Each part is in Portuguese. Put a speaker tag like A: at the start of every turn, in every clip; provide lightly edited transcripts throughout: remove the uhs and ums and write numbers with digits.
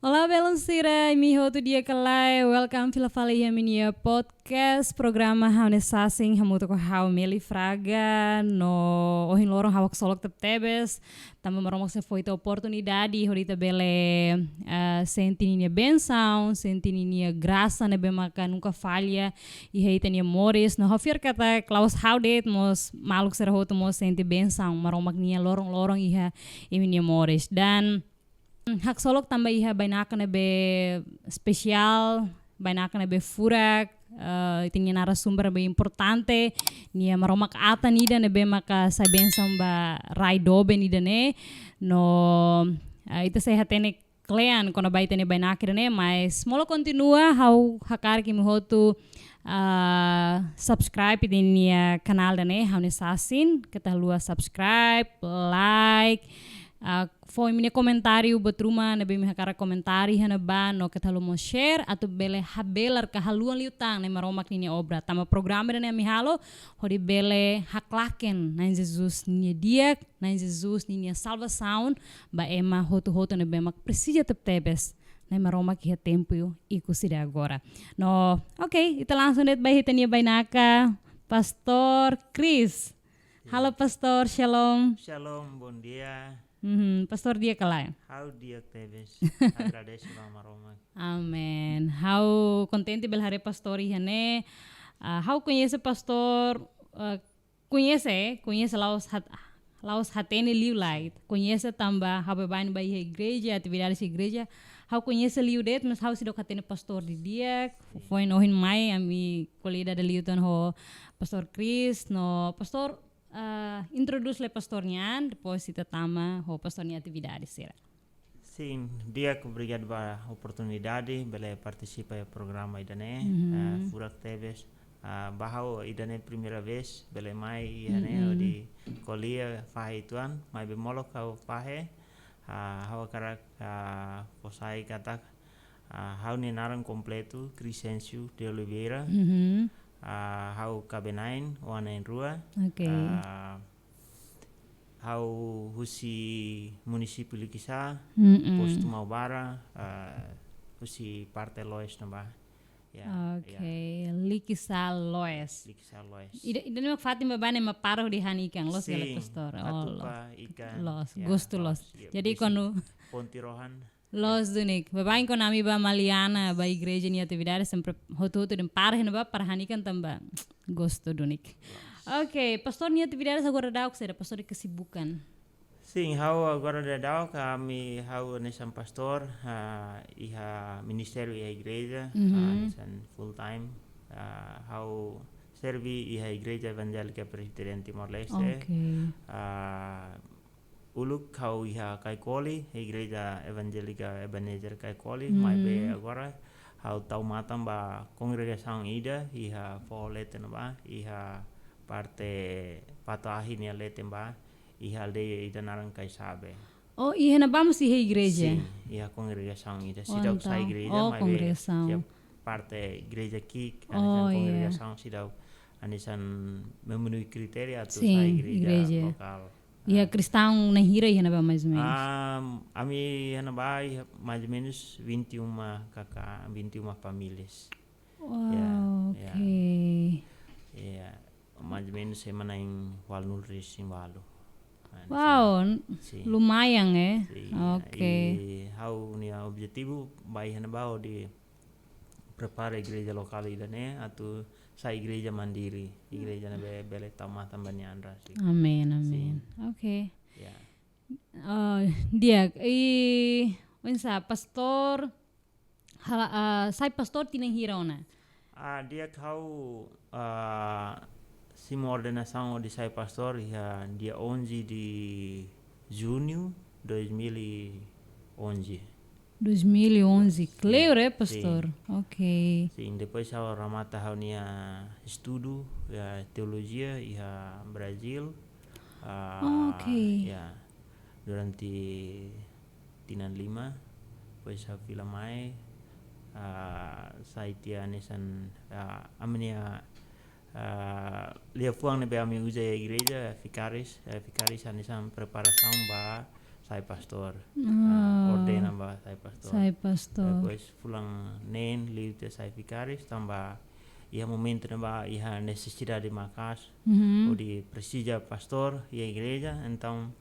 A: Olá, Belancira, mi hotu dia kalai. Welcome to Falia Minia Podcast. Programa haune sasing hamuto ko hau meli fraga no ohin lorong hawak solok tebes. Tama maromok se foi oportunidade horita bele sentininha benção, sentininha graça ne bemaka nunca falha e heitania mores no hofir kata Klaus Haudet mos maluk ser hotu mos senti benção maromak nia lorong-lorong iha iminia mores dan hak solok tambah iha bainakan be spesial, bainakan be furak, tinggi narasumber be importante, nia maromak ata nida nebe maka sabensam ba rai dobe nida ne, no itu saya hatene klean kono baitene bainakir ne, mas molo continua hau hakar kimi hotu subscribe di nia kanal dane hau ne sasin, kita lua subscribe, like, foi minha comentário betruma na bem cara comentário hana ba no ketalo mo share atau bele habelar ka haluan liutang na maromak ni obra tama programa na mi halo hodi bele haklaken na Jesus ni dia na Jesus ni salvação ba ema hoto na bem mak precisa tebes na maromak ha tempo iku sida agora no okay ita langsung net ba hitania bainaka Pastor Chris. Halo Pastor, shalom.
B: Shalom, bom dia.
A: Pastor dia kalai.
B: How dia teves? Agradeço a Roma.
A: Amen. How contente belhare pastor ihane. How conhece pastor? Conhece laos hatene liu light. Conhece tamba how bebain ba igreja, atividades igreja. How conhece liu det, mas how sidok hatene pastor di dia. Foi no hin mai ami kolida de liuton ho pastor Chris no pastor introduz le pastornya, depois kita tama ho pastornya atividades será.
B: Sim, dia obrigado pela oportunidade, bela participar do programa idane, furak teves, bahau idane primeira vez, bela mai idane di kolia fahe tuan, mai bemolok kau fahe, hawa karak posai katak, hau ni narang completo, Crescencio de Oliveira. Hau kabenain wanain rua.
A: Okay.
B: Hau husi munisipio Likisa, posto Maubara, husi parte Loes namba.
A: Okay, Likisa Loes.
B: Likisa Loes.
A: Ida mak Fatima bane ma paroh di hanikan los gale pastor.
B: Atupa ikan.
A: Los, gosto los. Jadi kono
B: Pontirohan.
A: Los dunik, babain ko nami ba Maliana ba igreja ni atividades sempre hotu den parah na ba parhanikan tamba gosto dunik. Okay, pastor ni atividades agora daw será pastor de kesibukan.
B: Sim, hau agora daw kami hau nesan pastor iha ministério iha igreja nesan full time hau servi iha igreja evangélica Presbiteriana Timor-Leste.
A: Okay.
B: Uluk kau iha Kaikoli, igreja evangélica Ebenezer Kaikoli, mai be agora hau tau matam ba congregação ida iha fo leten ba iha parte patahi ni leten ba iha aldeia ida narang kai sabe.
A: Oh, iya na vamos iha igreja.
B: Sim, iha congregação ida sidau sa igreja mai be parte igreja kik anisan congregação sidau anisan memenuhi kriteria atau sa igreja lokal.
A: Iya cristão na hira ia ba mais ou menos.
B: Ami hana ba mais ou menos 21 kakak 21 famílias.
A: Wow, okay.
B: Ya, mais ou menos semana em Walnul Racing Walu.
A: Wow, lumayan
B: Okay. Hau ni objetivo bai hana ba di prepara igreja lokal idane atau sa igreja mandiri, igreja na bele tamatan banyandra sih.
A: Amin, amin. Okay.
B: Ya.
A: Dia unsa pastor sai pastor tinang hirona.
B: Dia kau sima ordenação de sai pastor ya dia 11 de junho 2011.
A: 2011, claro, pastor.
B: Sim.
A: Okay.
B: Sim, depois eu ramata haunia estudo ya teologia ya Brasil.
A: Okay.
B: Ya durante tinan 5 depois eu filamai saitia nesan amnia lia fuang ne be ami uja igreja ficaris anisan preparação ba sai pastor.
A: Oh,
B: Ordena ba sai pastor.
A: sai pastor.
B: Depois fulang nen livre sai vicaris tamba ia momento na ba ia necessidade de macas ou de precisa pastor e a igreja então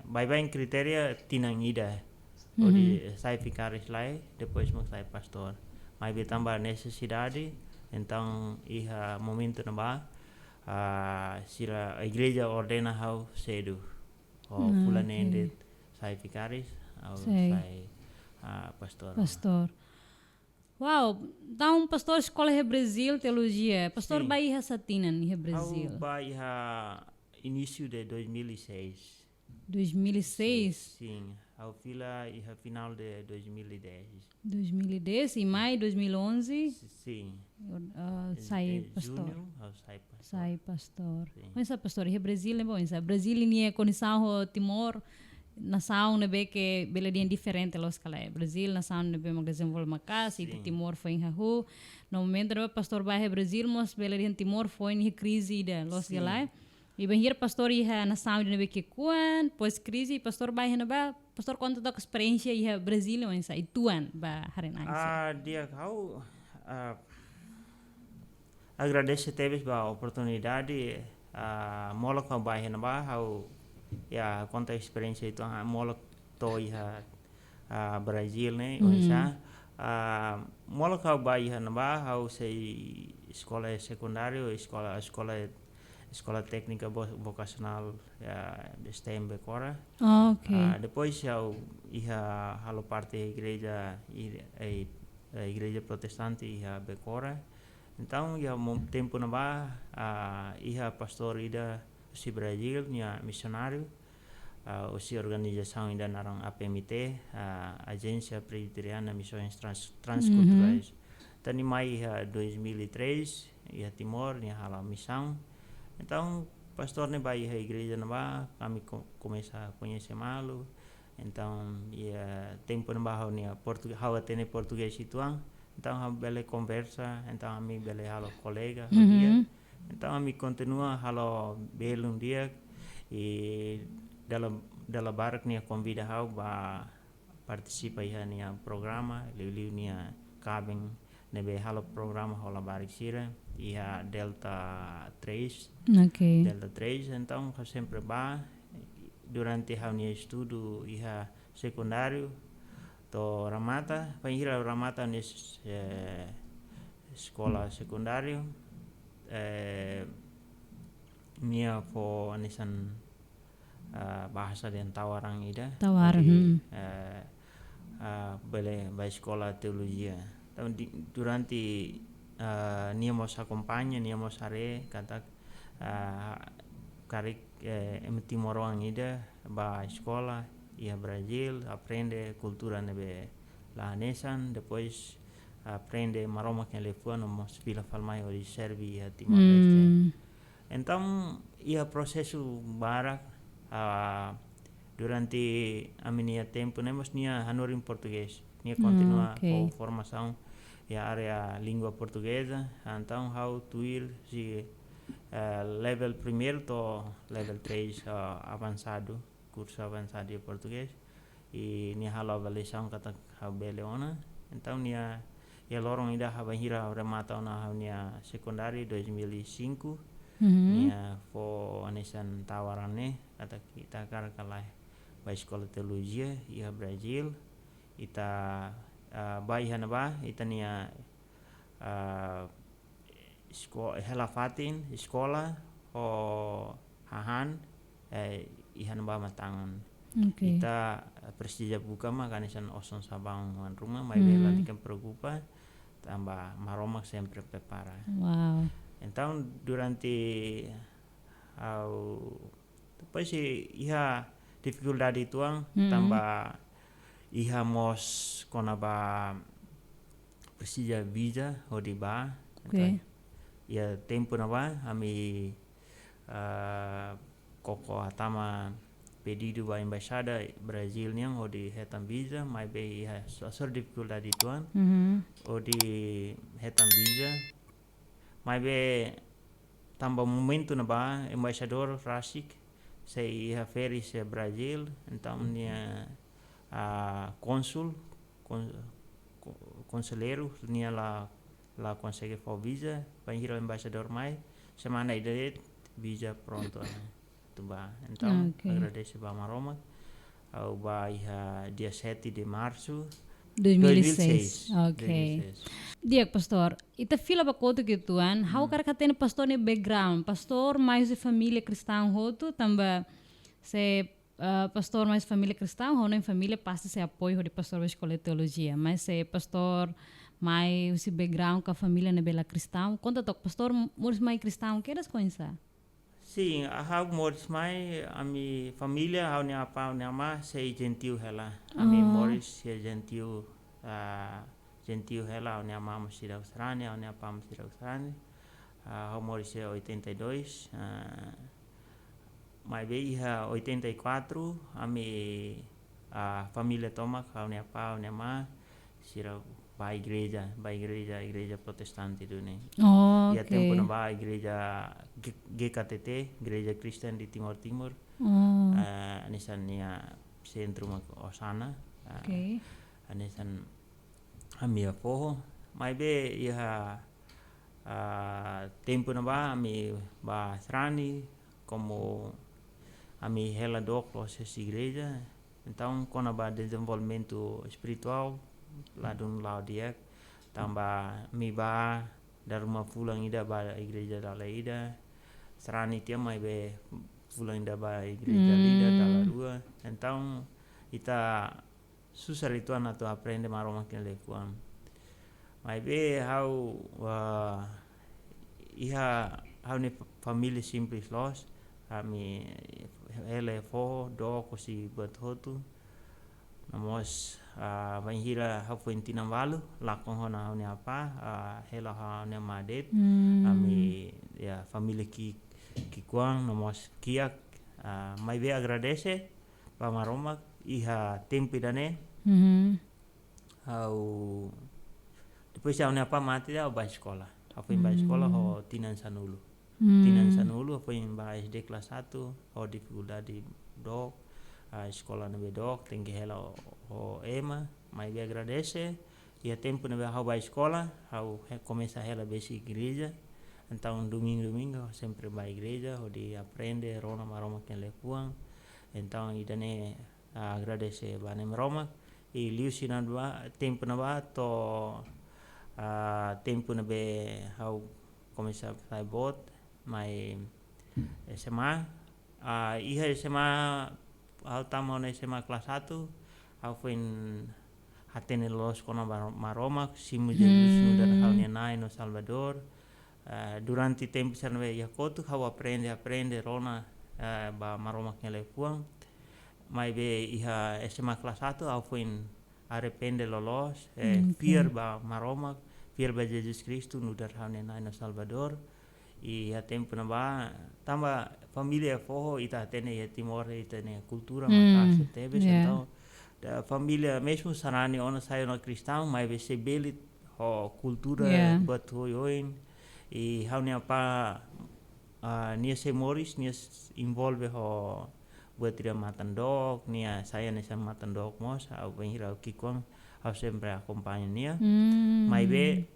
B: vai em critério tinang ida ou de sai vicaris lá depois mo sai pastor mas be tamba necessidade então ia momento na ba sira a igreja ordena how cedo ou fulanende sai vicaris ou sai pastor.
A: Pastor. Wow, então pastor escola em Brasil teologia. Pastor
B: Sim.
A: Bahia Satina em Brasil.
B: Ao Bahia início de 2006.
A: 2006,
B: Sim, ao final de 2010.
A: 2010 e maio 2011
B: Sim.
A: sai pastor.
B: Junho, ao sai pastor.
A: Sai pastor.
B: Sim.
A: Mas sa pastor em Brasil é bom, sa Brasil ini condição Timor nação nebe que beladinha diferente los kala Brasil nação nebe mag desenvolver macas e Timor foi em hahu no momento nebe pastor Bahia Brasil mas beladinha Timor foi em crise da los galai e bem pastor ia nação nebe que kuan pós crise pastor Bahia nebe pastor conta da experiência ia Brasil mas sa ituan ba harenang
B: Dia kau agradeço teves ba oportunidade molok kau Bahia nebe hau ya conta experiência itu molok to iha Brasil ne onsa molok kau Bahia neba hau sei escola secundário escola técnica vocacional de STEM Becora. Depois eu ia halo parte igreja igreja protestante ia Becora. Então ia tempo neba ia pastor ida si Brasil nia missionário si organização ainda narang APMT Agência Presbiteriana Missões Transculturais. Tani mai 2003 ia Timor nia hala missão. Então pastor ne vai a igreja neba kami começa a conhecer malo. Então ia tempo neba hau nia português hau atene português ituang. Então hau bele conversa, então ami bele halo colega dia. Então a mim continua halo belum dia e dalam barak nia convida hau ba participa ia nia programa liu nia cabin nebe halo programa hola barik sira ia Delta 3. Delta 3 então hau sempre ba durante hau nia estudo ia secundário to Ramata panhira Ramata nis sekolah secundário nia fo anisan bahasa dan tawarang ida bele ba sekolah teologia durante nia mos acompanha nia mos are kata karik Timorang ida ba sekolah ia Brasil aprende cultura nebe lahanesan depois aprende maroma que lefua no mos vila falmai ori servi a Timor Leste. Então ia processo barak durante a minha tempo nemos nia hanor em português nia continua com formação e área língua portuguesa então how tuir si level primeiro to level 3 avançado curso avançado de português e nia halo avaliação kata how beleona então nia ya lorong ida habahira remata na nia secundário 2005 nia fo anesan tawarane kata kita karkalai ba escola teologia ia Brasil ita bai hanaba ita nia helafatin sekolah o hahan ihanaba matangan kita persija buka mah kanisan oson sabang rumah mai bela dikan preocupa tambah maroma sempre prepara.
A: Wow.
B: Então durante depois ia dificuldade tuang tambah ia mos konaba persija visa hodiba. Ya tempo naba ami koko atama pedido ba embaixada Brasil niang o di hetam visa mai be sor dificuldade tuan o di hetam visa mai be tambah momento na ba embaixador Rasik sei iha feri se Brasil, então nia consul, conselheiro, nia lá consegue for visa, vai ir ao embaixador mai, semana ide visa pronto, né? Tuba. Então, agradeço ba Maroma, au ba iha dia 7 de março
A: 2006.
B: 2006.
A: Dia pastor, ita fila ba koto gituan, how kara katene pastor ne background, pastor mais de família cristã hotu, tamba se pastor mais família cristã, ou nem família passa se apoio de pastor da escola de teologia, mas se pastor mais esse background com a família ne bela cristã, conta tok pastor muros mais cristão, que eras conhecer?
B: Sim, hau Morris mai, a minha família, hau nia apa, nia ma, sei gentil hela. A minha Morris sei gentil, gentil hela, hau nia ma masih da Australia, hau nia apa masih da Australia. Hau Morris sei 82, mai be iha 84, a minha família Tomak, hau nia apa, hau nia ma, sira ba igreja protestante itu nih. Ya tempo na ba igreja GKTT, Gereja Kristen di Timur Timur. Anisan nia sentrum Osana. Anisan amia poho. Mai be iha tempo na ba ami ba Srani como ami hela dok proses igreja. Então quando ba desenvolvimento espiritual lá dun lao dia tambah mi ba da rumah pulang ida ba igreja dala ida Serani tia mai be pulang ida ba igreja lida dala rua então ita susah itu atau aprende maroma que lefuan mai be hau iha hau ni família simples los kami ele fo do kosi buat hotu namos vai hira hau pointina valu lakon hona hau ni apa hela hau ni madet ami ya família ki kuang namos kiak mai be agradece pa maroma iha tempi dane hau depois hau ni apa mati hau ba sekolah hau ba sekolah ho tinan sanulu hau ba SD kelas 1 ho dificuldade dok sekolah na bedok tinggi hela o ema mai be agradece ia tempo na hau ba escola hau começa hela besi igreja então domingo sempre ba igreja o di aprende rona maroma que le puang então idane agradece ba nem roma e liusi na ba tempo na ba to tempo na be hau começa sai bot mai SMA iha SMA hau tamo na SMA kelas 1 hau fuin hatene los kona maroma simu Jesus no dar hau nai no Salvador durante tempo serve yakotu hau aprende rona ba maroma que le puang mai be iha SMA kelas 1 hau fuin arrepende lolos fear ba maroma fear ba Jesus Cristo no dar hau nai no Salvador e a tempo na ba tamba família forro ita tene ya Timor ita ne cultura maka tebes então da família mesmo sarani ona saio no cristão mas be se belit ho cultura buat hoin e hau ne apa nia se moris nia involve ho buat dia matandok nia saya ne sama matandok mos au benhira kikong au sempre acompanha nia mai be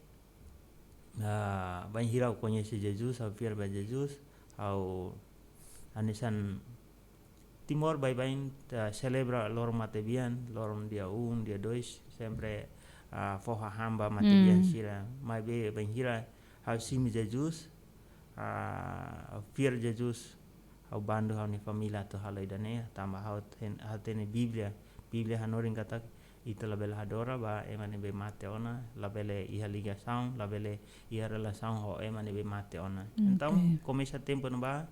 B: banyak hirau conhece Jesus, au fiar ba Jesus, au anisan Timor bain celebra lor matebian, lor dia dia dois, sempre foha hamba matebian sira, mai be banyak hira au simi Jesus, au fiar Jesus, au bandu hau ni família tu halai dane, tambah hau tene Biblia hanoring kata ita label hadora ba emane be mate ona labele iha ligação labele iha relação ho emane be mate ona então começa tempo no ba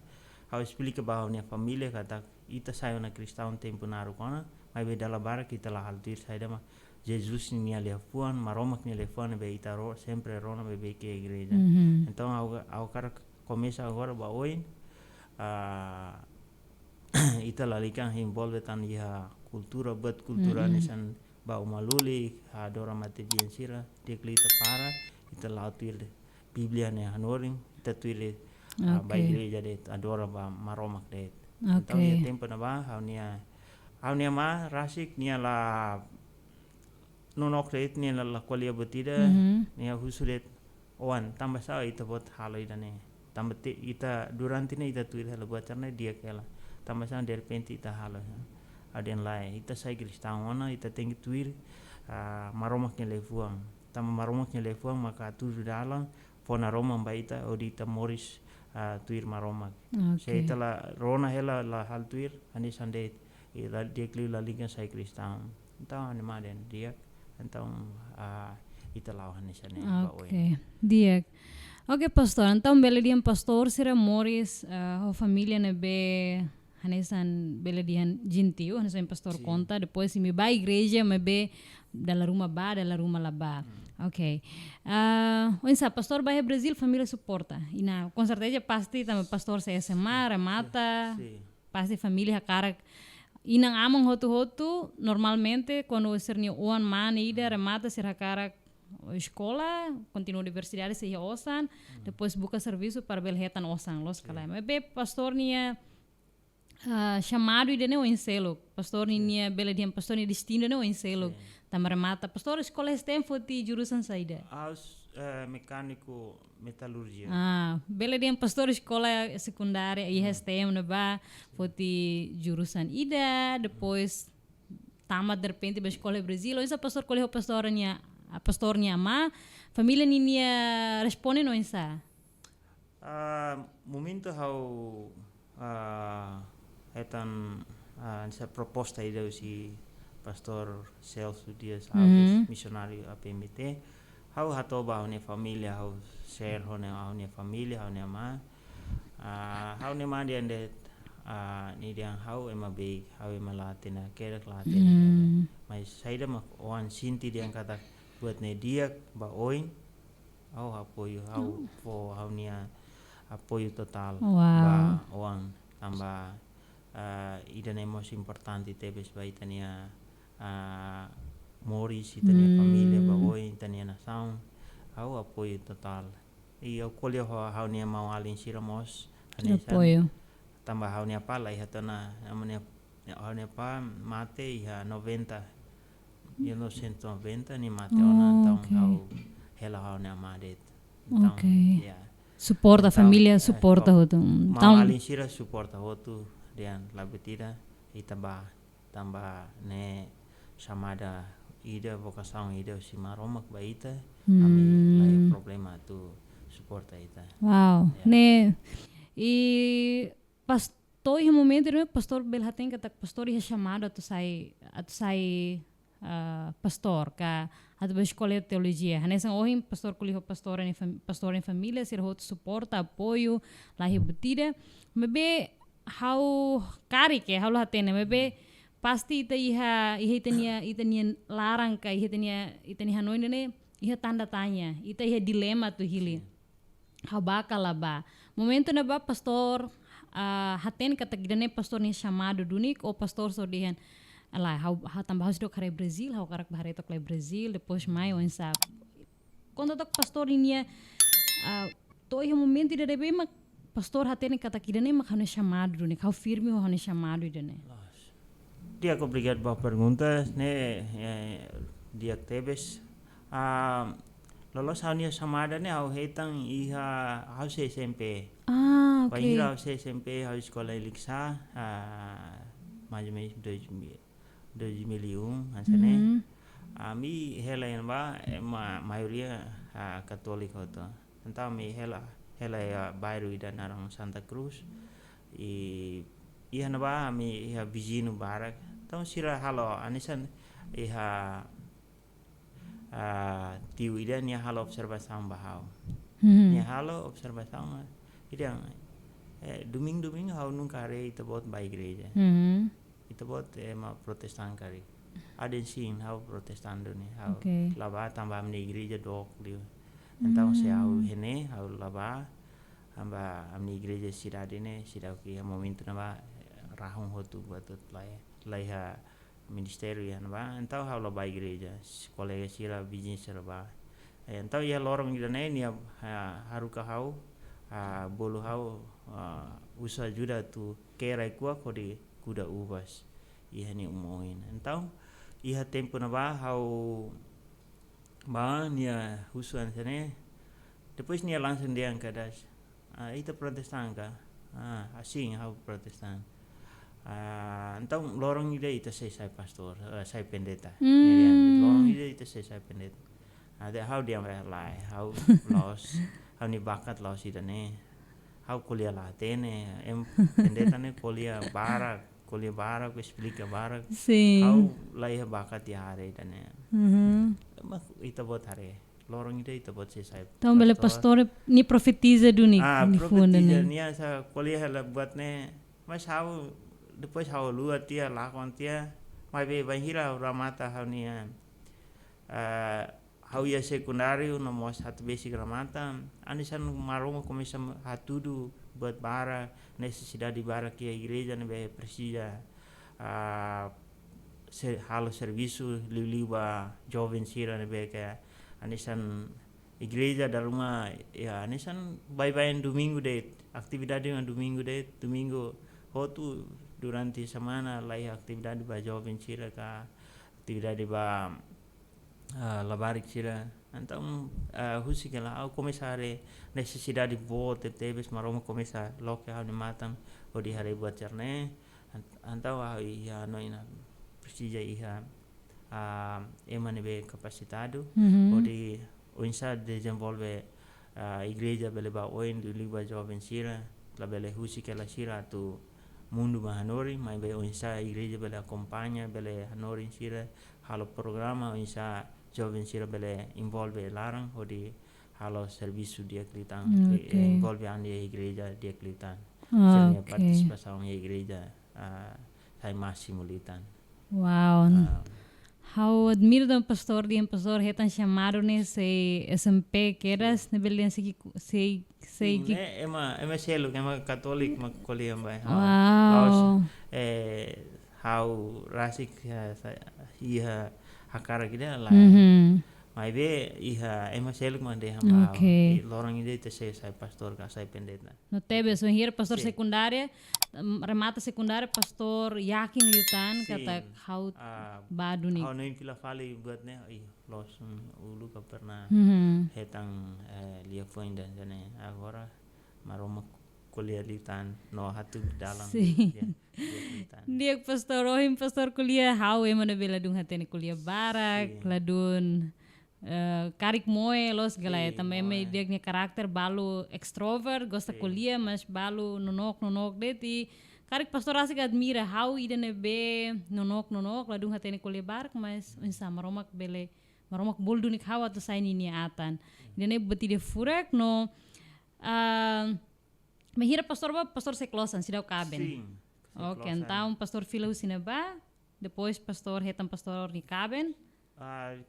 B: hau explica ba nia família kata ita saio na cristão tempo na rukona mas be dala bara kita la haltir sai dama Jesus ni ali afuan maromak ni lefuan be ita sempre rona be ke igreja então au cara começa agora ba oi ita lalikan envolve tan iha kultura buat kultura nisan ba umaluli adora mate bien sira deklita para ita lautir Biblia ne hanoring ita tuile ba igreja de adora ba maromak de Então ia
A: Ok.
B: tempo na ba hau nia ma rasik nia la nonok reit nia la kualia betida nia husudet oan tambah sa ita bot halo idane tambah ita durante ita tuir halo buat karena dia kela tambah sa dari penti ita halo aden lai ita sai kristang ona ita tengi tuir maromak nia lefuang tambah maromak nia lefuang maka tu dalang fona roma baita odita moris tuir maromak se ita la rona hela la hal tuir ani sande ila dia kli la liga sai kristang então ani maden dia então ita lawan ni sane ba oi
A: Ok. Dia. Ok, pastor. Então, bele dia pastor sira Morris, a família ne be hanesan bele dia gentil, hanesan pastor conta, depois se me vai igreja, me be dalla rumah lá. Ok. Onsa pastor vai Brasil, família suporta. Ina, com certeza pasti também pastor se SMA, remata, pasti família cara inang amang hotu normalmente quando o sernio oan man ida remata ser cara escola, continua universidade se osan, depois busca serviço para belhetan osan los kala. Mas be pastor nia chamado ida ne o enselo. Pastor nia bela dia pastor nia destino ne o enselo. Tamara mata pastor escola estem foti jurusan saida.
B: Mecânico metalurgia.
A: Bela dia pastor escola secundária e STM ne ba foti jurusan ida, depois tamat de repente ba escola Brasil. Essa pastor colheu a pastornya ama família ninia responde no insa
B: Momento hau etan essa proposta ida si pastor Celso Dias Alves missionário APMT hau hatoba hau ne família hau share hau ne família hau ne ama hau ne ma dia ndet ni dia hau ema be hau ema latina kerak latina mas saida mak oan sinti dia kata buat ne dia ba oin au apoio au po au nia apoio total ba oan tambah ida most importante tebes ba itania Moris itania família ba oin itania nação au apoio total e eu colho au nia mau alin siramos
A: apoio
B: tambah au nia pala ihatana amania au nia pa mate iha 90 1990 ni mate ona então hau hela hau na madet então
A: suporta família suporta hotu
B: então alin sira suporta hotu dian labetida itaba tambah ne chamada ida vocação ida si maromak baita ami lai problema tu suporta ita
A: ne e pastor em momento né pastor belhaten kata pastor é chamado a tu sai pastor ka atau escola teologia hanesan ohim pastor kuliho pastor em família ser hot suporta apoio lahi betida mebe hau kari ke hau hatene mebe pasti ita iha itania larang ka itania hanoi ne iha tanda tanya ita iha dilema tu hili hau bakal ba momento na ba pastor haten kata gidane pastor ni chamado dunik ou pastor so dihan lá hau tambah harus dok hari Brasil hau karak bahari tok lai Brasil depois mai on sa quando tok pastor inia toi momento ida debe mak pastor hatene kata kidane mak hanu chamado ne hau firme hanu chamado idane
B: dia obrigado por perguntas ne dia tebes lolos hau nia chamada ne hau hetang iha hau se SMP
A: okay
B: hau se SMP hau sekolah Eliksa mais 2001 ansane ami hela yang ba maioria católico to então mi hela bairro ida narang Santa Cruz e iha na ba ami iha vizinho barak então sira halo anisan iha tiu ida ni halo observação bahau ni halo observação ida domingo hau nunca re ita bot ba igreja ita bot ema protestan kari aden sin hau protestan do ni hau laba tambah amni igreja dok liu então se hau hene hau laba amba amni igreja sidade ne sidau ki momento na ba rahung hotu batut lai ha ministério ya na ba então hau laba igreja kolega sira business ba então ya lorong idane ni haruka hau bolu hau usa juda tu kera ikua kodi kuda ubas iha ni umoin. Então iha tempo na ba hau ba nia husuan sene depois nia langsung dia kadas ita protestan ka assim hau protestan. Então lorong ide ita sai pastor sai pendeta. Lorong ide ita sai pendeta. Ada hau dia lai hau los hau ni bakat los ida ne hau kuliah lá tene pendeta ne kuliah barak ku explica barak hau lai bakat ya hare ida ne mak ita bot hare lorong ida ita bot sai
A: então bele pastor ni profetiza do ni
B: funda ne nia sa kuliah la buat ne mas hau depois hau lua tia lakon tia mai be bahira ramata hau nia hau ia secundário no mos hatu basic ramata anisan maroma começa hatudu buat bara necessidade bara que a igreja ne be precisa halo serviço liba jovem sira ne be que anisan igreja da rumah ya anisan bye domingo de atividade no domingo hotu durante semana lai atividade ba jovem sira ka atividade ba labarik sira então husikela au começare necessidade vote tebes maroma começar loke hau ni matam odi hari buat cerne então ia noina precisa iha emane be capacitado odi onsa desenvolve igreja bele ba oin di liba jovem sira la bele husikela sira tu mundo hanori mai be onsa igreja bele acompanha bele hanori sira halo programa onsa jovem sira bele involve larang odi halo serviço dia klitan involve andi igreja dia klitan senia participação em igreja sai máximo litan
A: how admiro dan pastor hetan chamado ne se SMP queras ne belen se
B: ema selo ema katolik mak kuliah bai how rasik iha hakara kida la mai be iha ema seluk mande hamba lorong ide te sai pastor ka sai pendeta
A: no tebe so hier pastor secundária remata secundária pastor yakin liutan kata how badu ni
B: how noin pila fali buat ne los ulu ka pernah hetang lia point dan jane agora maroma kuliah liutan no hatu dalam
A: dia pastor rohim pastor kuliah how emana bela dung hatene kuliah barak ladun karik moe los galaya também dia punya karakter balu extrovert gosta kuliah mas balu nonok deti karik pastor asik admira how idane be nonok ladung hatene kuliah barak mas insa maromak boldu nik how atau saini ni atan idane beti de furak no mahira pastor seklosan sidau kaben ok, então pastor Filau Sinaba, depois pastor Hetan pastor ni Kaben.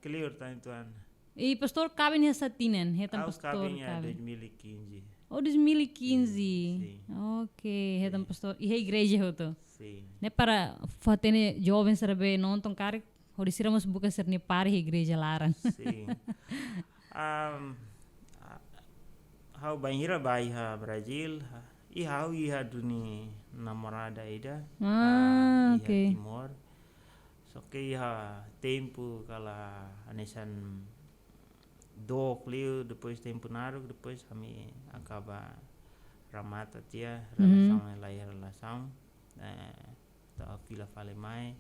B: Clear tuan.
A: E pastor Kaben ya satinen, Hetan pastor
B: Kaben ya 2015.
A: Oh, 2015. Ok, Hetan pastor, e a igreja hoto.
B: Sim.
A: Ne para fatene jovens serbe nonton karik, hodisiramos buka ser ni pare igreja laran.
B: Sim. How banhira baiha Brazil. Hau iha duni namorada ida
A: okay.
B: Timor so que iha tempo kala anesan do clio depois tempo naru depois kami acaba ramata tia relação ta fila fale mai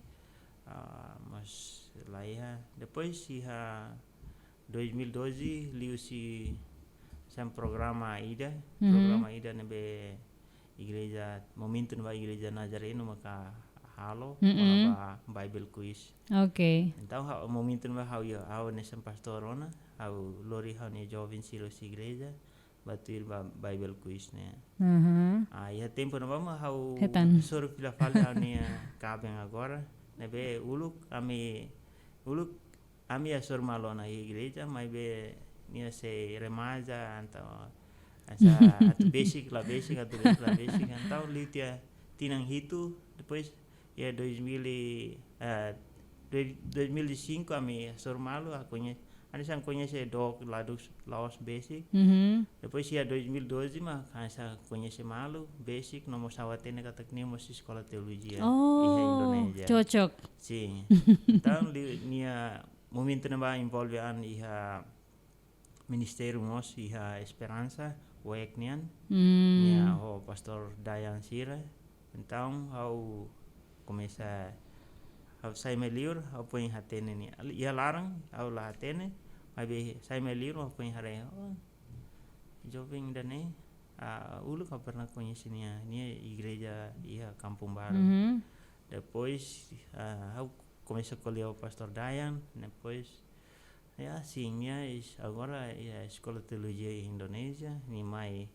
B: mas laiha depois iha 2012 liu si sem programa ida nebe igreja momentum ba igreja Nazareno maka halo ba Bible quiz.
A: Okay.
B: Então momentum ba how nessa pastorona how lori how ne jovem silos igreja batir ba Bible quiz ne. Ya tempo na ba how soro pila fala how ne cabem agora nebe uluk ami asor malona igreja mas be nia se remaja então atu basic então litia tinang hitu depois ya 2005 ami sormalu akunya Anisan conhece dog lá dos Laos Basic. Depois ia 2012 mas anisan conhece malu Basic nomor sawatene kata kini masih sekolah teologia iha Indonesia.
A: Cocok.
B: Sim. Então nia momento naba envolve an iha ministério mos iha Esperança Weknian. Nia o pastor Dayan Sira. Então ao começar saya meliur apa yang hatene ni ia larang au la hatene abi saya meliur apa yang hare jovem dane ulu ka pernah conhece ni igreja ia Kampung Baru. Depois au comecei a colher o pastor Dayan, depois singnya agora a escola teologia Indonesia ni mai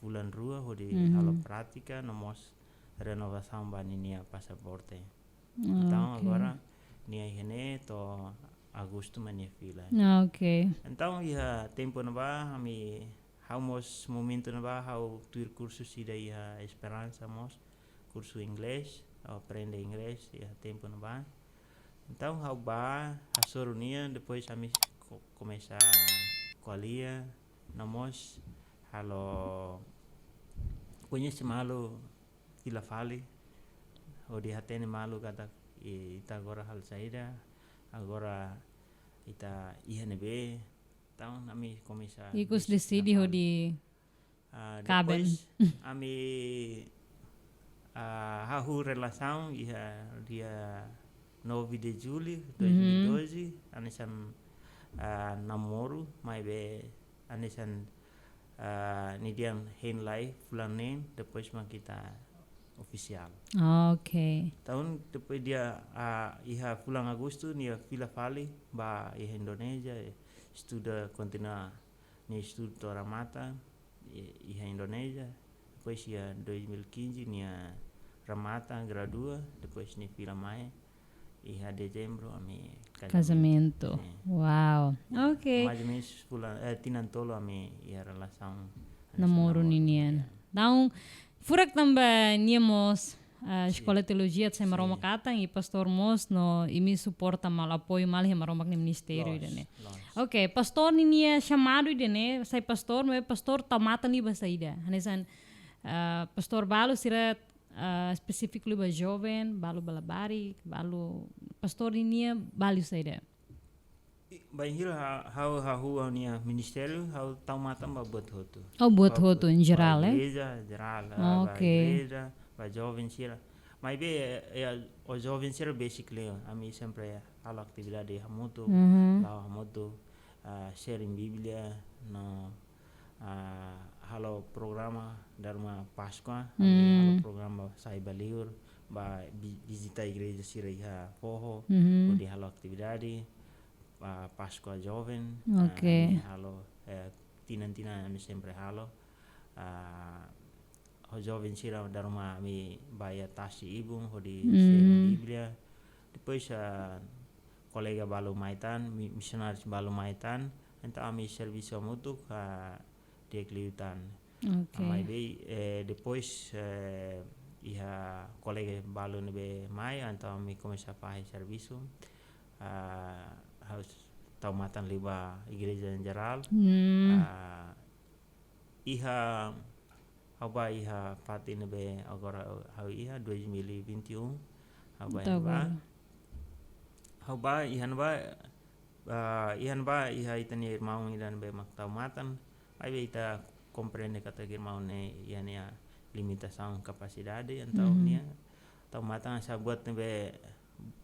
B: bulan rua di halo prática nomos renovação baninia passaporte. Então agora nia hene to agosto mania fila. Então ia tempo na ba ami haumos momento na ba hau tuir cursus ida ia Esperança mos curso inglês aprende inglês ia tempo na ba. Então hau ba asurunia depois ami começar colia namos halo conhece malu Vila Fale o di hatene malu kata ita agora hal saida agora ita INB tahun ami komisa
A: Ikus decidi ho di Caben.
B: Ami hahu relação dia 9 de julho 2012 anisan namoro mai be anisan nidian henlai fulanen depois kita official. Tahun depois dia iha bulan Agustus nia Vila Fale ba iha Indonesia estuda continua ni estudo Ramata iha Indonesia depois ia 2015 nia Ramata gradua depois ni Vila Mai iha dezembro ami
A: casamento. Wow.
B: Mais ou menos bulan tinantolo ami iha relação
A: namoro ninian. Então furak tambah niemos escola teologia de Maroma Katang e pastor mos no imi suporta mal apoio mal Maroma ni ministério idene. Pastor ninia chamado idene, sai pastor, mas pastor tamatan liba saída. Hanesan pastor balu sira específico liba jovem, balu balabari, balu pastor ninia balu saída.
B: Banhir hau nia ministério hau tamatan ba buat hotu.
A: Buat hotu em geral,
B: igreja geral, igreja, ba jovem sira. Mas be o jovem sira basically ami sempre hal atividade hamutu, lá hamutu sharing Bíblia no halo programa Dharma Pascua, halo programa sai baliur ba visita igreja sira iha poho, di halo atividade Pascua Jovem, halo tinan-tinan ami sempre halo o jovem sira daruma ami baya tasi ibung ho di Biblia depois kolega balu maitan missionaris balu maitan então ami serviço mutu di Kliutan amai depois iha kolega balu nebe mai então ami começa a fazer serviço harus taumatan liba igreja yang geral iha haba iha pati nebe agora hau iha 2021 haba ihan ba iha itani mau idan be mak taumatan ai ita compreende kata mau ne yani limitação capacidade então nia taumatan sa buat nebe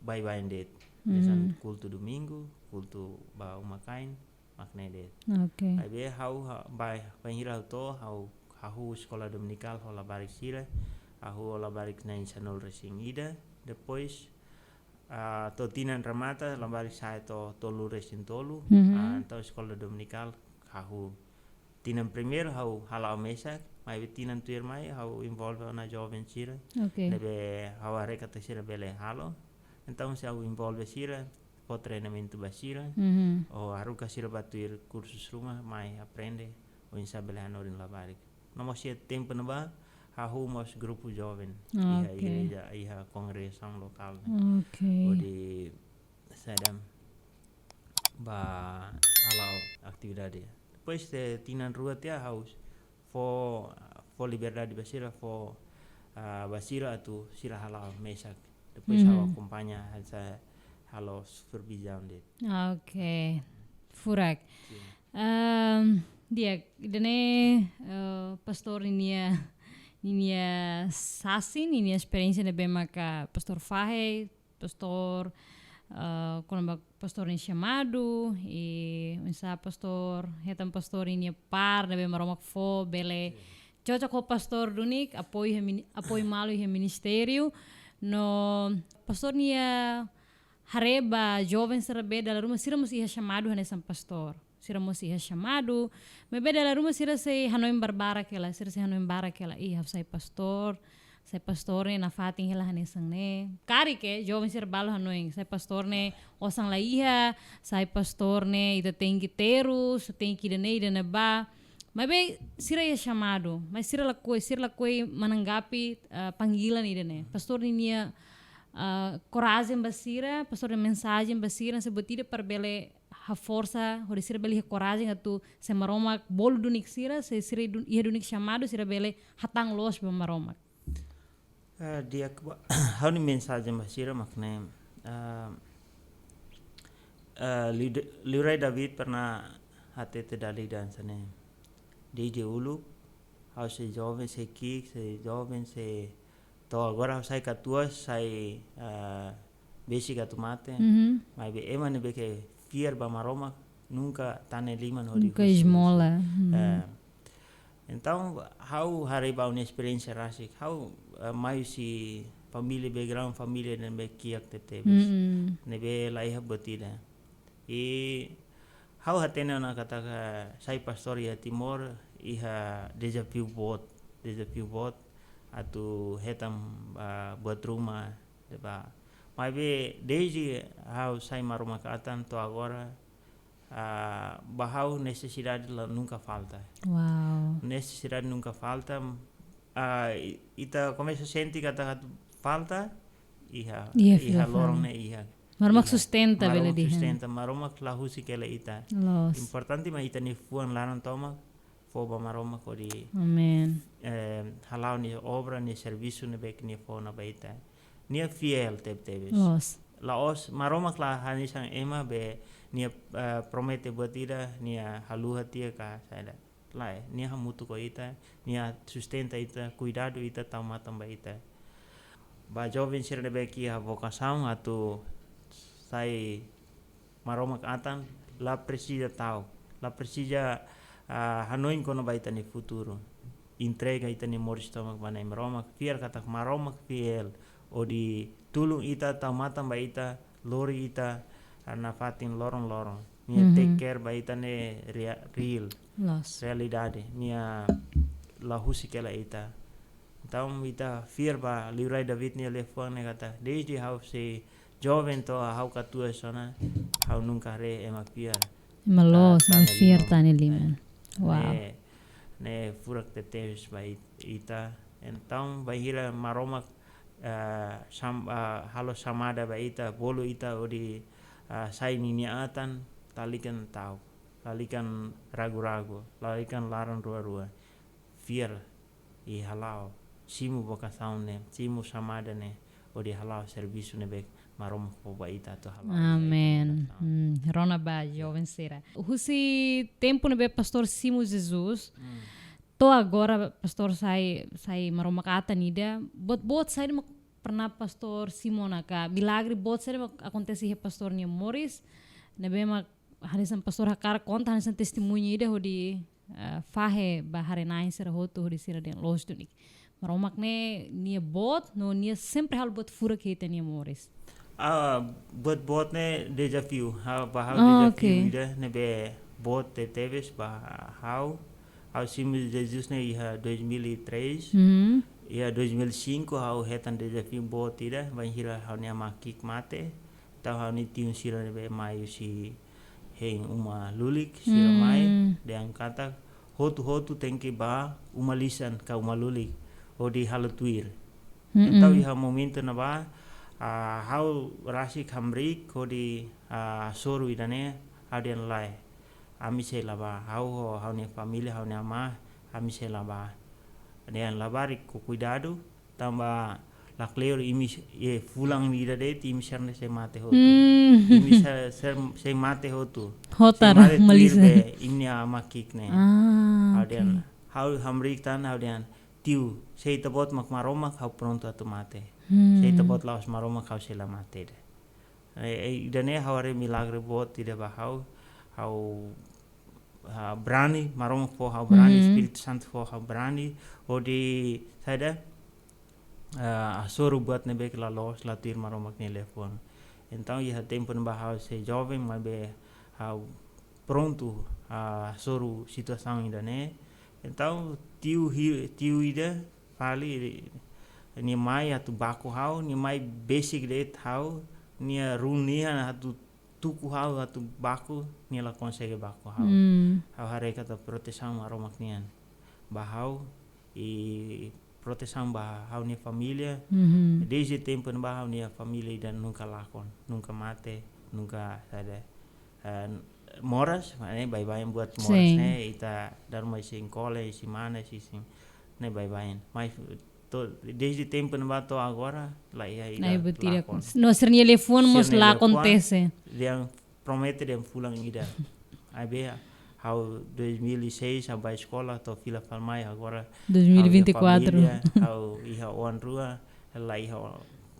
B: bye date Misalnya kultu domingo, kultu ba umakain, makna det. Aí hau bai hira to hau sekolah dominical hola barik sira, hau hola barik na insanol racing ida, depois to tinan ramata la barik saya to tolu racing tolu, então sekolah dominical hau tinan primeiro hau hala mesa, mai tinan tuir mai hau involve na jovem sira, lebe hau areka te sira bele halo. Então se eu envolve sira o treinamento basira ou aruka sira batuir cursus rumah mai aprende o insabelano rin labarik. Namo sia tempo na ba hahumos grupo jovem iha igreja iha kongregação lokal o di sadam ba halau atividade. Depois de tinan rua tia haus for liberdade basira for basira atu sira halau mesak. Depois halau acompanha essa halau supervisão de.
A: Okay. Furak. Dia idane pastor ninia sasin ninia experiência de bemaka pastor Fahe, pastor quando pastor em chamado e unsa pastor hetam pastor ini par de bemaromak fo bele cocok ko pastor dunik apoio malu he ministério no pastor nia hareba jovem serbe dalam rumah sira musi chamado nessa pastor sira musi chamado mebe dalam rumah sira sei hanoim barbara kela sira sei hanoim bara kela sai pastor sai pastor na fatin hela hanesang ne kari ke jovem sira balo hanoing sai pastor ne osang la sai pastor ne ida tengi terus tengi dene ba mebe sira chamado mas sira lakoi menanggapi panggilan ide pastor ni coragem basira pastor mensagem basira sebut tidak perbele ha força hori sira beli coragem atu se maromak bolu dunik sira se sira ia dunik chamado sira bele hatang los be maromak
B: dia hau ni mensagem basira makna Liurai David pernah hati tedali dan sana DJ ulu hau se jovem se kik se jovem se to agora sai katua sai besi katumate mas be emane be que fier ba maroma nunca tane liman hori
A: nunca esmola
B: então how hari ba uma experiência rasik how mai si família background família ne be kiak tete ne be lai habotida e how hatena na kata sai pastor ya timor iha desafio bot atau hetam buat rumah deba mas be desde how sai maroma katan to agora bahau necessidade nunca falta necessidade nunca falta ita começa a sentir kata falta iha lorong ne iha
A: maromak sustenta bela di
B: sustenta maromak lahu si kela ita importante ma ita ni fuan laran toma fo ba maroma ko di
A: amen
B: halau ni obra ni serviço ni bek ni fo na baita ni fiel tebes laos maroma kla hanisang ema be ni promete buat ida ni halu hatia ka sada lai ni hamutu ko ita ni sustenta ita cuidado ita tamata baita ba jovem sir de beki ha vocação atu sai maroma atan la precisa hanoin kono baita ni futuro entrega ita ni moristomak banai maromak fiel kata maromak fiel odi tulung ita tamata baita lori ita na fatin lorong ni take care baita ne real realidade ni la husikela ita então ita fiel ba Liurai David ni telefone kata desde how se jovem to how katua sana how nunca re ema fiel
A: malos na fiel tani liman wow
B: ne furak tetes ba ita então bahira maromak halo samada ba ita bolu ita odi sai nini atan talikan ragu-ragu talikan laran rua fiel i halau simu vocação ne simu samada ne odi halau serviço ne bek marom po ba ita to halau
A: amen rona ba jovem sera husi tempo ne be pastor Simu Jesus to agora pastor sai maromak ata nida bot sai pernah pastor Simona ka milagre bot sai acontece he pastor ni Morris ne be mak hanisan pastor hakar konta hanisan testemunha ida hodi fahe ba harenain sera hoto hodi sera den los dunik maromak ne nia bot no nia sempre hal bot fura ke tenia Morris
B: bot ne desafio bahau desafio ida ne be bot teves ba how Simu Jesus ne iha 2003 ia 2005 hau hetan desafio bot ida bahira hau ne makik mate tau hau ni tiun sira ne be mai si heng uma lulik sira mai dan kata hotu tengke ba uma lisan ka uma lulik odi halutuir tau iha momento na ba hau rasik hamrik odi soru idane haudian lai ami se laba hau ne família hau ne ama ami se laba dean labari com cuidado tamba la cleo imi fulang vida de imi serne se mate hotu imi se mate hotu
A: Hotar malisa
B: imi ama kikne haudian hau hamrik tan haudian tiu se tabot mak maromak hau pronto atu mate se tabot laos maromak hau se la mate de idane haware milagre bot tidak bahau hau berani maromak fo hau berani Espírito Santo fo hau berani odi sada suruh buat nebe la los la tir maromak ni telefon então ia tempo bahau se jovem mabe hau pronto suruh situação idane então tiu ida fali ni mai atu baku hau ni mai basic det hau ni runia atu tuku hau atu baku ni la consegue baku hau hau hare kata proteção maromak nian bahau e proteção bahau ni família desde tempo bahau ni família dan nunca lakon nunca mate nunca ada moras bye-bye buat moras ne ita darma sing kole si mana si sing ne bye-bye mas desde tempo bato agora lá ia
A: ida no ser telefone mos lá acontece
B: dia promete dem fulang ida aí hau 2006 sampai sekolah atau fila falmai agora
A: 2024
B: hau iha on rua lá iha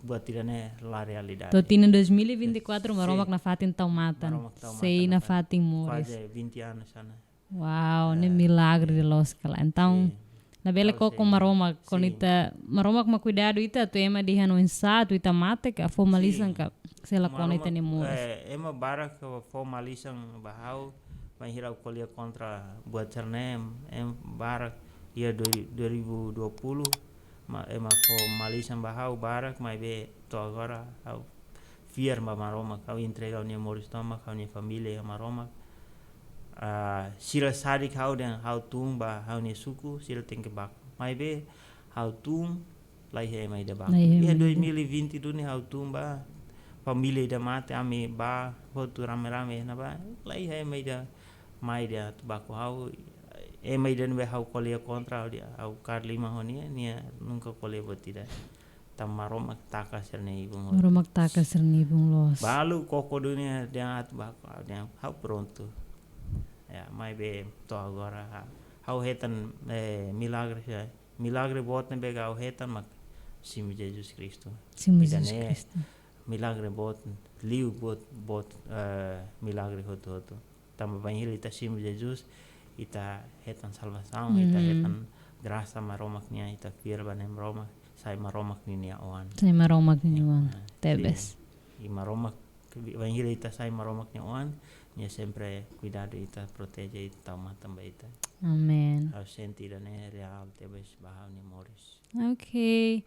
B: buat tidaknya la realidade.
A: Totina 2024 maromak na fatin tau matan. Sei na fatin moris.
B: Quase 20 anos sana.
A: Wow, ne milagre de los kala. Então, na bela com maromak, quando ita maromak ma cuidado ita tu ema diha no ensato ita mate ka formalizan ka sela con ita ne moris.
B: Ema barak formalizan bahau vai hirau kolia kontra buat cernem barak ia 2020 ema formalizan bahau barak mai be to agora au firma maroma kau entrega ni moris toma kau ni família maroma sila sari kau dan hau tung ba hau ni suku sila tengke bak mai be hau tung lai he mai de bak ia 2020 tu ni hau tung ba família da mate ami ba hotu rame-rame na ba lai he mai da baku hau mai dan be hau kolia kontra dia hau kar 5 honia nia nunca kolia botida tam maromak taka serni ibung
A: maromak taka serni ibung los
B: balu koko dunia dia at baku dia hau pronto ya mai be to agora hau hetan milagre bot ne be hau hetan mak sim Jesus Cristo milagre bot liu bot milagre hoto tam banhil ita sim Jesus ita hetan salvação ita hetan graça maromaknya ita firba nem romak sai maromak ni oan
A: sai maromak ni oan tebes
B: i maromak banhil ita sai maromak ni oan nia sempre cuidado ita protege ita matam ita
A: amen
B: au senti dane real tebes bahau ni moris
A: okay.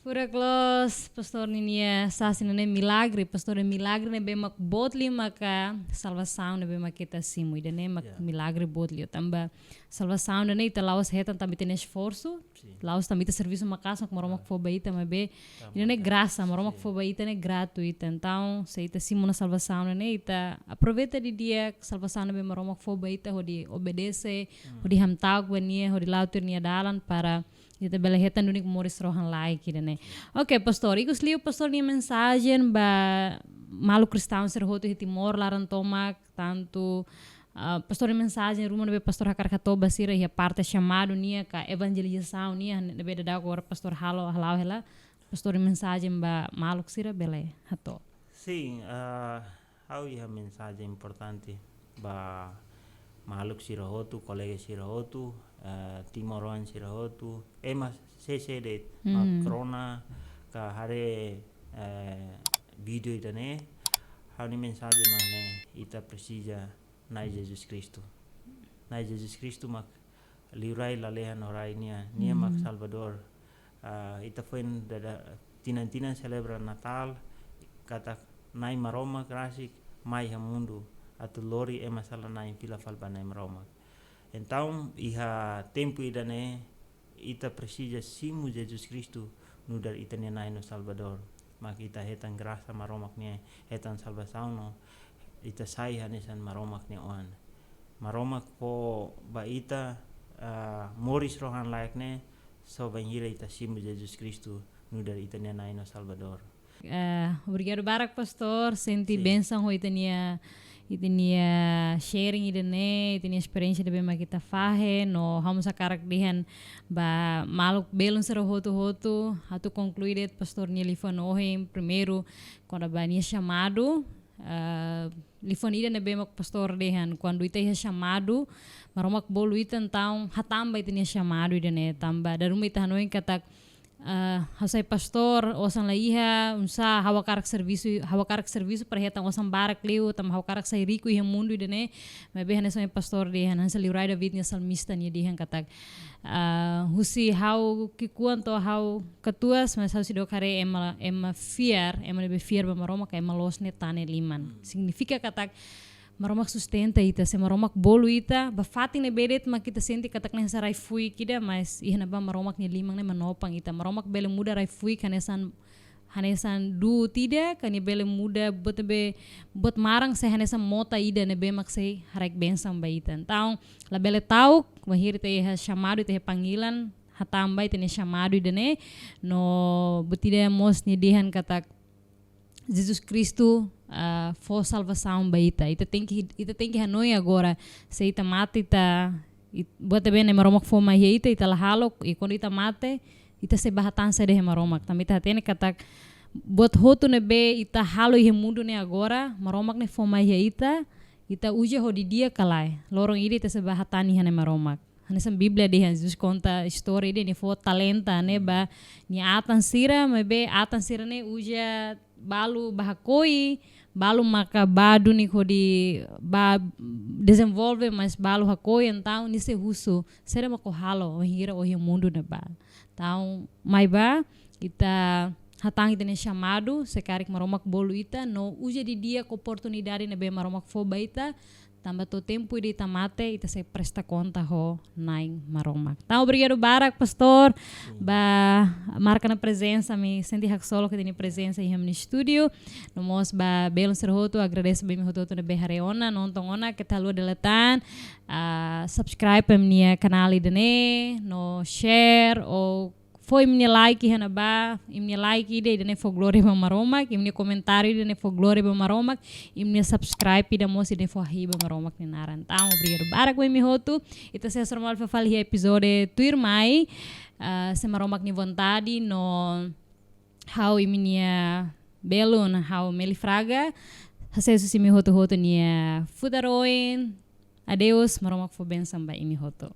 A: Fura close, pastor ninia sasin ne milagre, pastor milagre ne be mak botli maka salvação ne be mak kita simu ida ne mak milagre botli tamba salvação ne ita laos hetan tambi ten esforço, laos tambi te serviço makas mak maromak fo baita ma be ida ne graça maromak fo baita ne gratuita então se ita simu na salvação ne ita aproveita di dia salvação ne be maromak fo baita hodi obedece hodi hamtag bania hodi lautir nia dalan para ita bela hetan dunik moris rohan like né. Ok, pastor, ikus liu pastor ni mensagem ba malu cristão ser hoto hiti mor laran tomak tanto pastor ni mensagem rumah nebe pastor hakar katoba sira ia parte chamado nia ka evangelização nia nebe da agora pastor halau hela pastor ni mensagem ba malu sira bela hato.
B: Sim, hau ia mensagem importante ba maluk sira hotu kolega sira hotu timoron sira hotu emas de corona ka hare video idane hau ni mensagem mane ita precisa na Jesus Cristo mak liurai lalehan orai nia mak Salvador ita foi tinan celebra Natal kata nai maroma krasik mai hamundu atu lori masalah nai pila falba nai maroma então iha tempo idane ita precisa simu Jesus Cristo no dar ita nai no Salvador mak ita hetan graça maromak nia hetan salvação no ita sai hanesan maromak ni on. Maromak po ba ita moris rohan layakne so banhira ita simu Jesus Kristu nu dari ita nia naino Salvador.
A: Obrigado barak pastor, senti
B: Sim.
A: bênção ho itania sharing idane, itania experiência de bema kita fahe no vamos a karak dihan ba maluk belum sero hotu hatu concluído pastor nia lifan ohem primeiro quando ba nia chamado lifan ida ne bema pastor dihan quando ita é chamado maromak bolu ita então hatamba itania chamado idane tamba daruma ita hanoin katak hasai pastor osan la iha unsa hawa karak serviço para retang osan barak leu tam hawa karak sai rico iha mundo idane mas be hanesai pastor de hansa liurai David nya salmista nya dihan katak husi hau kikuan to hau ketuas mas hau sido kare ema fiar ba maroma ka ema losne tane liman significa katak maromak sustenta ita se maromak bolu ita ba fatin ne bedet ma kita senti katak ne sarai fui kida mas ihna ba maromak ni limang ne manopang ita maromak bele muda rai fui hanesan du tidak kani bele muda bot marang se hanesan mota ida ne bemak se harek bensam ba ita então la bele tau mahir te chamado te panggilan hatamba ita ne chamado ida ne no botida mos ni dihan katak Jesus Cristo for salvação ba ita tem que hanoi agora se ita mate ita bota bem ne maromak for mai ita la halok e quando ita mate ita se bahatan se de maromak também ita tem katak bot hotu ne be ita halo e mundo ne agora maromak ne for mai ita uja ho di dia kalai lorong ide ita se bahatani hane maromak hanesan Bíblia de Jesus conta história de ne for talenta ne ba ni atan sira me be atan sira ne uja balu bahakoi balu maka badu ni kodi ba desenvolve mas balu hakoi então ni se russo será mako halo hira o mundo na ba então mai ba ita hatang ita ne chamado se karik maromak bolu ita no uja di dia oportunidade ne be maromak fo ba ita tamba to tempo ida ita mate ita se presta conta ho naing maromak. Então obrigado barak pastor ba marca na presença me senti solo que tem presença aí no estúdio no mos ba belum serhoto agradeço bem me hoto na behareona nonton ona que talu delatan subscribe a minha canal idane no share ou foi minha like hana ba minha like ide ne for glory ba maromak minha comentário ide ne for glory ba maromak minha subscribe ide mos ide for riba maromak ni naran tão obrigado barak we mi hotu ita se normal fa fali episode tuir mai se maromak ni vontade no how minha belon how Meli Fraga hasesu si mi hotu ni fudaroin adeus maromak fo bensam ba imi hotu